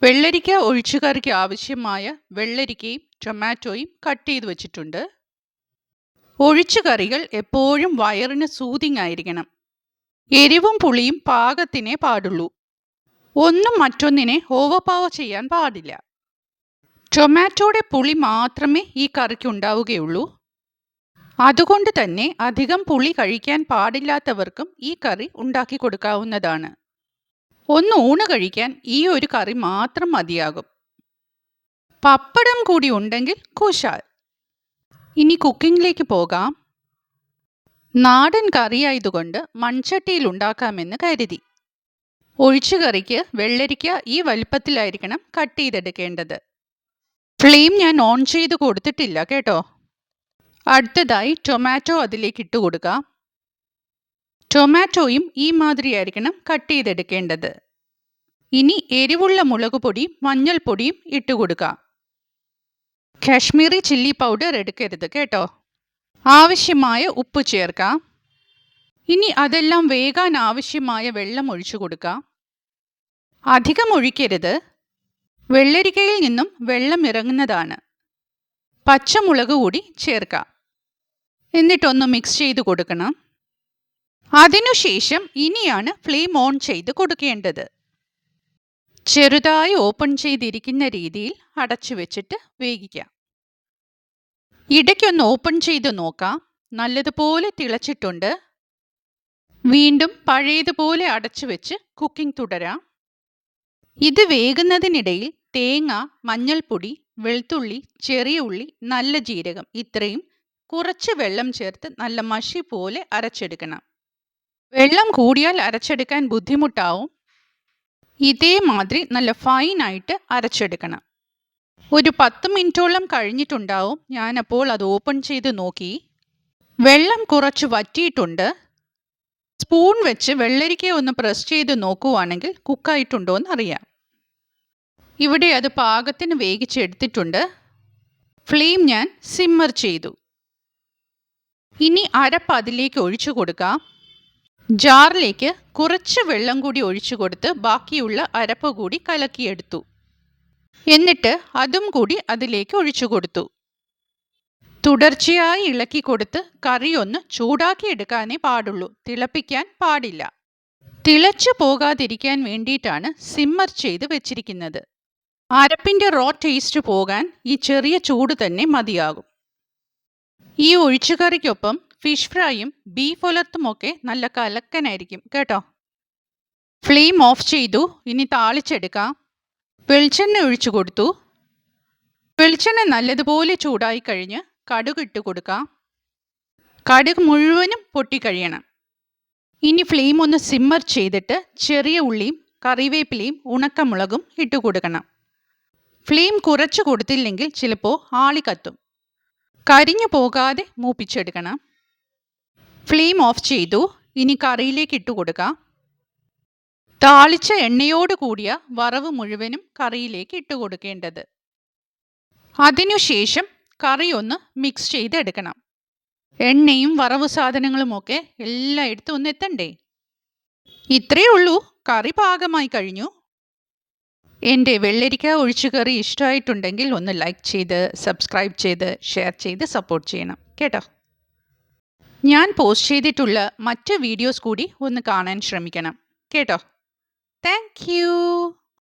വെള്ളരിക്ക ഒഴിച്ചുകറിക്ക് ആവശ്യമായ വെള്ളരിക്കയും ടൊമാറ്റോയും കട്ട് ചെയ്ത് വെച്ചിട്ടുണ്ട്. ഒഴിച്ചുകറികൾ എപ്പോഴും വയറിന് സൂതിങ് ആയിരിക്കണം. എരിവും പുളിയും പാകത്തിനേ പാടുള്ളൂ. ഒന്നും മറ്റൊന്നിനെ ഓവർപവർ ചെയ്യാൻ പാടില്ല. ടൊമാറ്റോയുടെ പുളി മാത്രമേ ഈ കറിക്ക് ഉണ്ടാവുകയുള്ളൂ. അതുകൊണ്ട് തന്നെ അധികം പുളി കഴിക്കാൻ പാടില്ലാത്തവർക്കും ഈ കറി ഉണ്ടാക്കി കൊടുക്കാവുന്നതാണ്. ഒന്ന് ഊണ് കഴിക്കാൻ ഈ ഒരു കറി മാത്രം മതിയാകും. പപ്പടം കൂടി ഉണ്ടെങ്കിൽ കുശാൽ. ഇനി കുക്കിങ്ങിലേക്ക് പോകാം. നാടൻ കറിയായതുകൊണ്ട് മൺചട്ടിയിൽ ഉണ്ടാക്കാമെന്ന് കരുതി. ഒഴിച്ചുകറിക്ക് വെള്ളരിക്ക ഈ വലിപ്പത്തിലായിരിക്കണം കട്ട് ചെയ്തെടുക്കേണ്ടത്. ഫ്ലെയിം ഞാൻ ഓൺ ചെയ്ത് കൊടുത്തിട്ടില്ല കേട്ടോ. അടുത്തതായി ടൊമാറ്റോ അതിലേക്ക് ഇട്ട് കൊടുക്കാം. ടൊമാറ്റോയും ഈ മാതിരിയായിരിക്കണം കട്ട് ചെയ്തെടുക്കേണ്ടത്. ഇനി എരിവുള്ള മുളക് പൊടിയും മഞ്ഞൾപ്പൊടിയും ഇട്ട് കൊടുക്കാം. കാശ്മീരി ചില്ലി പൗഡർ എടുക്കരുത് കേട്ടോ. ആവശ്യമായ ഉപ്പ് ചേർക്കാം. ഇനി അതെല്ലാം വേകാൻ ആവശ്യമായ വെള്ളം ഒഴിച്ചു കൊടുക്കാം. അധികം ഒഴിക്കരുത്, വെള്ളരിക്കയിൽ നിന്നും വെള്ളം ഇറങ്ങുന്നതാണ്. പച്ചമുളക് കൂടി ചേർക്കാം. എന്നിട്ടൊന്ന് മിക്സ് ചെയ്ത് കൊടുക്കണം. അതിനുശേഷം ഇനിയാണ് ഫ്ലെയിം ഓൺ ചെയ്ത് കൊടുക്കേണ്ടത്. ചെറുതായി ഓപ്പൺ ചെയ്തിരിക്കുന്ന രീതിയിൽ അടച്ചു വെച്ചിട്ട് വേവിക്കാം. ഇടയ്ക്കൊന്ന് ഓപ്പൺ ചെയ്ത് നോക്കാം. നല്ലതുപോലെ തിളച്ചിട്ടുണ്ട്. വീണ്ടും പഴയതുപോലെ അടച്ചു വെച്ച് കുക്കിംഗ് തുടരാം. ഇത് വേകുന്നതിനിടയിൽ തേങ്ങ, മഞ്ഞൾപ്പൊടി, വെളുത്തുള്ളി, ചെറിയ ഉള്ളി, നല്ല ജീരകം ഇത്രയും കുറച്ച് വെള്ളം ചേർത്ത് നല്ല മഷി പോലെ അരച്ചെടുക്കണം. വെള്ളം കൂടിയാൽ അരച്ചെടുക്കാൻ ബുദ്ധിമുട്ടാവും. ഇതേമാതിരി നല്ല ഫൈനായിട്ട് അരച്ചെടുക്കണം. ഒരു 10 മിനിറ്റോളം കഴിഞ്ഞിട്ടുണ്ടാവും. ഞാനപ്പോൾ അത് ഓപ്പൺ ചെയ്ത് നോക്കി. വെള്ളം കുറച്ച് വറ്റിയിട്ടുണ്ട്. സ്പൂൺ വെച്ച് വെള്ളരിക്ക ഒന്ന് പ്രസ് ചെയ്ത് നോക്കുവാണെങ്കിൽ കുക്കായിട്ടുണ്ടോ എന്നറിയാം. ഇവിടെ അത് പാകത്തിന് വേവിച്ചെടുത്തിട്ടുണ്ട്. ഫ്ലെയിം ഞാൻ സിമ്മർ ചെയ്തു. ഇനി അരപ്പ് അതിലേക്ക് ഒഴിച്ചു കൊടുക്കാം. ജാറിലേക്ക് കുറച്ച് വെള്ളം കൂടി ഒഴിച്ചു കൊടുത്ത് ബാക്കിയുള്ള അരപ്പ് കൂടി കലക്കിയെടുത്തു. എന്നിട്ട് അതും കൂടി അതിലേക്ക് ഒഴിച്ചു കൊടുത്തു. തുടർച്ചയായി ഇളക്കി കൊടുത്ത് കറി ഒന്ന് ചൂടാക്കി എടുക്കാനേ പാടുള്ളൂ, തിളപ്പിക്കാൻ പാടില്ല. തിളച്ചു പോകാതിരിക്കാൻ വേണ്ടിയിട്ടാണ് സിമ്മർ ചെയ്ത് വെച്ചിരിക്കുന്നത്. അരപ്പിൻ്റെ റോ ടേസ്റ്റ് പോകാൻ ഈ ചെറിയ ചൂട് തന്നെ മതിയാകും. ഈ ഒഴിച്ചുകറിക്കൊപ്പം ഫിഷ് ഫ്രൈയും ബീഫ് ഉലർത്തുമൊക്കെ നല്ല കലക്കനായിരിക്കും കേട്ടോ. ഫ്ലെയിം ഓഫ് ചെയ്തു. ഇനി താളിച്ചെടുക്കാം. വെളിച്ചെണ്ണ ഒഴിച്ചു കൊടുത്തു. വെളിച്ചെണ്ണ നല്ലതുപോലെ ചൂടായി കഴിഞ്ഞ് കടുക് ഇട്ട് കൊടുക്കാം. കടുക് മുഴുവനും പൊട്ടിക്കഴിയണം. ഇനി ഫ്ലെയിം ഒന്ന് സിമ്മർ ചെയ്തിട്ട് ചെറിയ ഉള്ളിയും കറിവേപ്പിലയും ഉണക്കമുളകും ഇട്ട് കൊടുക്കണം. ഫ്ലെയിം കുറച്ച് കൊടുത്തില്ലെങ്കിൽ ചിലപ്പോൾ ആളി കത്തും. കരിഞ്ഞു പോകാതെ മൂപ്പിച്ചെടുക്കണം. ഫ്ലെയിം ഓഫ് ചെയ്തു. ഇനി കറിയിലേക്ക് ഇട്ട് കൊടുക്കാം. താളിച്ച എണ്ണയോട് കൂടിയ വറവ് മുഴുവനും കറിയിലേക്ക് ഇട്ട് കൊടുക്കേണ്ടത്. അതിനുശേഷം കറി ഒന്ന് മിക്സ് ചെയ്തെടുക്കണം. എണ്ണയും വറവ് സാധനങ്ങളുമൊക്കെ എല്ലായിടത്തും ഒന്ന് എത്തണ്ടേ. ഇത്രയേ ഉള്ളൂ, കറി പാകമായി കഴിഞ്ഞു. എൻ്റെ വെള്ളരിക്ക ഒഴിച്ചുകറി ഇഷ്ടമായിട്ടുണ്ടെങ്കിൽ ഒന്ന് ലൈക്ക് ചെയ്ത് സബ്സ്ക്രൈബ് ചെയ്ത് ഷെയർ ചെയ്ത് സപ്പോർട്ട് ചെയ്യണം കേട്ടോ. ഞാൻ പോസ്റ്റ് ചെയ്തിട്ടുള്ള മറ്റ് വീഡിയോസ് കൂടി ഒന്ന് കാണാൻ ശ്രമിക്കണം കേട്ടോ. Thank you.